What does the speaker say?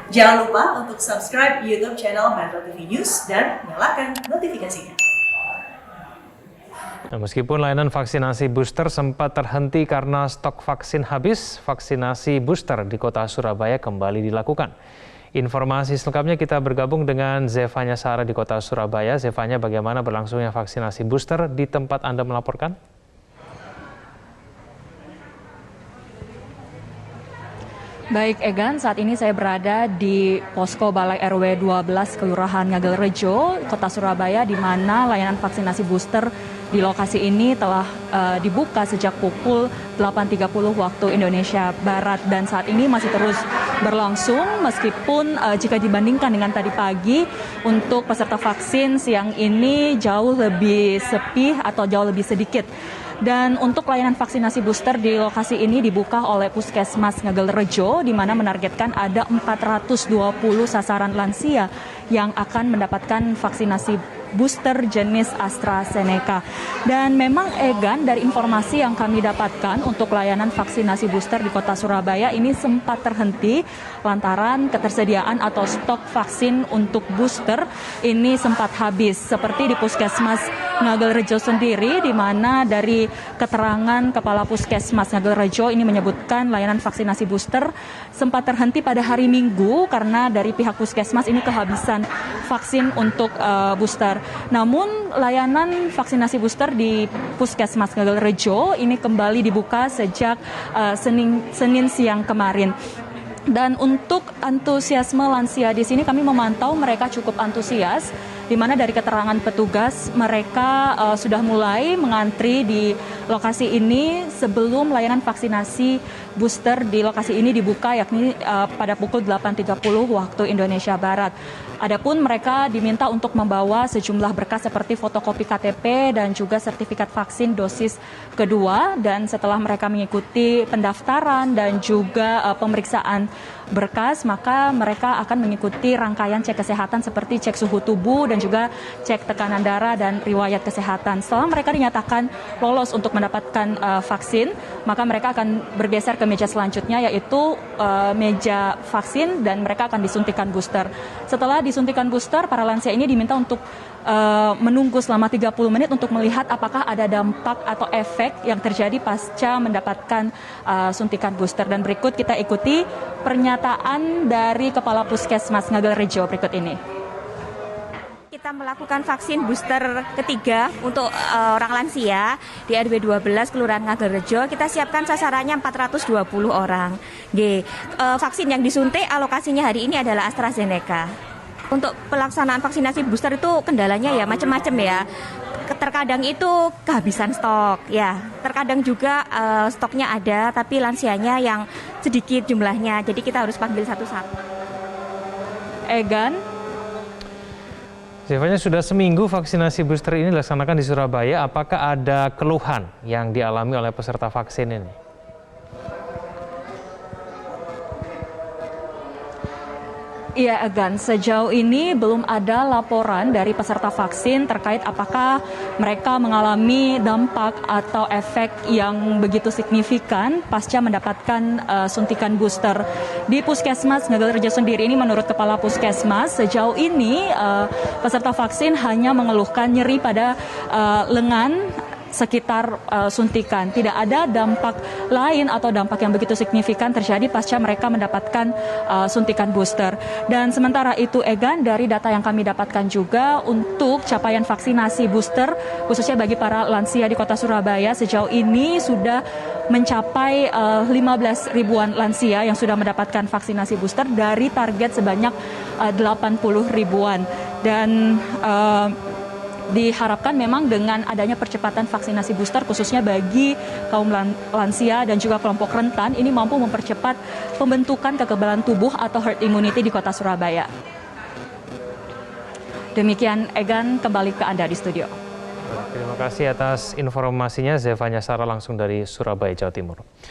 Jangan lupa untuk subscribe YouTube channel Metro TV News dan nyalakan notifikasinya. Nah, meskipun layanan vaksinasi booster sempat terhenti karena stok vaksin habis, vaksinasi booster di kota Surabaya kembali dilakukan. Informasi selengkapnya kita bergabung dengan Zevanya Sara di kota Surabaya. Zevanya, bagaimana berlangsungnya vaksinasi booster di tempat Anda melaporkan? Baik Egan, saat ini saya berada di Posko Balai RW 12 Kelurahan Ngagel-Rejo, Kota Surabaya, di mana layanan vaksinasi booster di lokasi ini telah dibuka sejak pukul 8.30 waktu Indonesia Barat, dan saat ini masih terus berlangsung meskipun jika dibandingkan dengan tadi pagi untuk peserta vaksin siang ini jauh lebih sepi atau jauh lebih sedikit. Dan untuk layanan vaksinasi booster di lokasi ini dibuka oleh Puskesmas Ngagel-Rejo, di mana menargetkan ada 420 sasaran lansia yang akan mendapatkan vaksinasi booster jenis AstraZeneca. Dan memang Egan, dari informasi yang kami dapatkan untuk layanan vaksinasi booster di kota Surabaya ini sempat terhenti lantaran ketersediaan atau stok vaksin untuk booster ini sempat habis. Seperti di Puskesmas Ngagel-Rejo sendiri, di mana dari keterangan Kepala Puskesmas Ngagel-Rejo ini menyebutkan layanan vaksinasi booster sempat terhenti pada hari Minggu karena dari pihak Puskesmas ini kehabisan vaksin untuk booster. Namun layanan vaksinasi booster di Puskesmas Ngagel-Rejo ini kembali dibuka sejak Senin siang kemarin. Dan untuk antusiasme lansia di sini kami memantau mereka cukup antusias, di mana dari keterangan petugas mereka sudah mulai mengantri di lokasi ini sebelum layanan vaksinasi booster di lokasi ini dibuka, yakni pada pukul 8.30 waktu Indonesia Barat. Adapun mereka diminta untuk membawa sejumlah berkas seperti fotokopi KTP dan juga sertifikat vaksin dosis kedua, dan setelah mereka mengikuti pendaftaran dan juga pemeriksaan berkas, maka mereka akan mengikuti rangkaian cek kesehatan seperti cek suhu tubuh dan juga cek tekanan darah dan riwayat kesehatan. Setelah mereka dinyatakan lolos untuk mendapatkan vaksin, maka mereka akan bergeser ke meja selanjutnya, yaitu meja vaksin, dan mereka akan disuntikan booster. Setelah disuntikan booster, para lansia ini diminta untuk menunggu selama 30 menit untuk melihat apakah ada dampak atau efek yang terjadi pasca mendapatkan suntikan booster. Dan berikut kita ikuti pernyataan dari Kepala Puskesmas Ngagel-Rejo berikut ini. Kita melakukan vaksin booster ketiga untuk orang lansia di RW 12 Kelurahan Ngagel-Rejo. Kita siapkan sasarannya 420 orang. Vaksin yang disuntik alokasinya hari ini adalah AstraZeneca. Untuk pelaksanaan vaksinasi booster itu kendalanya ya macam-macam ya. Terkadang itu kehabisan stok ya. Terkadang juga stoknya ada tapi lansianya yang sedikit jumlahnya. Jadi kita harus panggil satu-satu. Egan, Zevanya, sudah seminggu vaksinasi booster ini dilaksanakan di Surabaya. Apakah ada keluhan yang dialami oleh peserta vaksin ini? Iya Egan, sejauh ini belum ada laporan dari peserta vaksin terkait apakah mereka mengalami dampak atau efek yang begitu signifikan pasca mendapatkan suntikan booster. Di Puskesmas Ngagel-Rejo sendiri ini, menurut Kepala Puskesmas, sejauh ini peserta vaksin hanya mengeluhkan nyeri pada lengan sekitar suntikan. Tidak ada dampak lain atau dampak yang begitu signifikan terjadi pasca mereka mendapatkan suntikan booster. Dan sementara itu Egan, dari data yang kami dapatkan juga untuk capaian vaksinasi booster khususnya bagi para lansia di kota Surabaya sejauh ini sudah mencapai 15 ribuan lansia yang sudah mendapatkan vaksinasi booster dari target sebanyak 80 ribuan. Dan diharapkan memang dengan adanya percepatan vaksinasi booster khususnya bagi kaum lansia dan juga kelompok rentan ini mampu mempercepat pembentukan kekebalan tubuh atau herd immunity di kota Surabaya. Demikian Egan, kembali ke Anda di studio. Terima kasih atas informasinya, Zevanya Sara langsung dari Surabaya, Jawa Timur.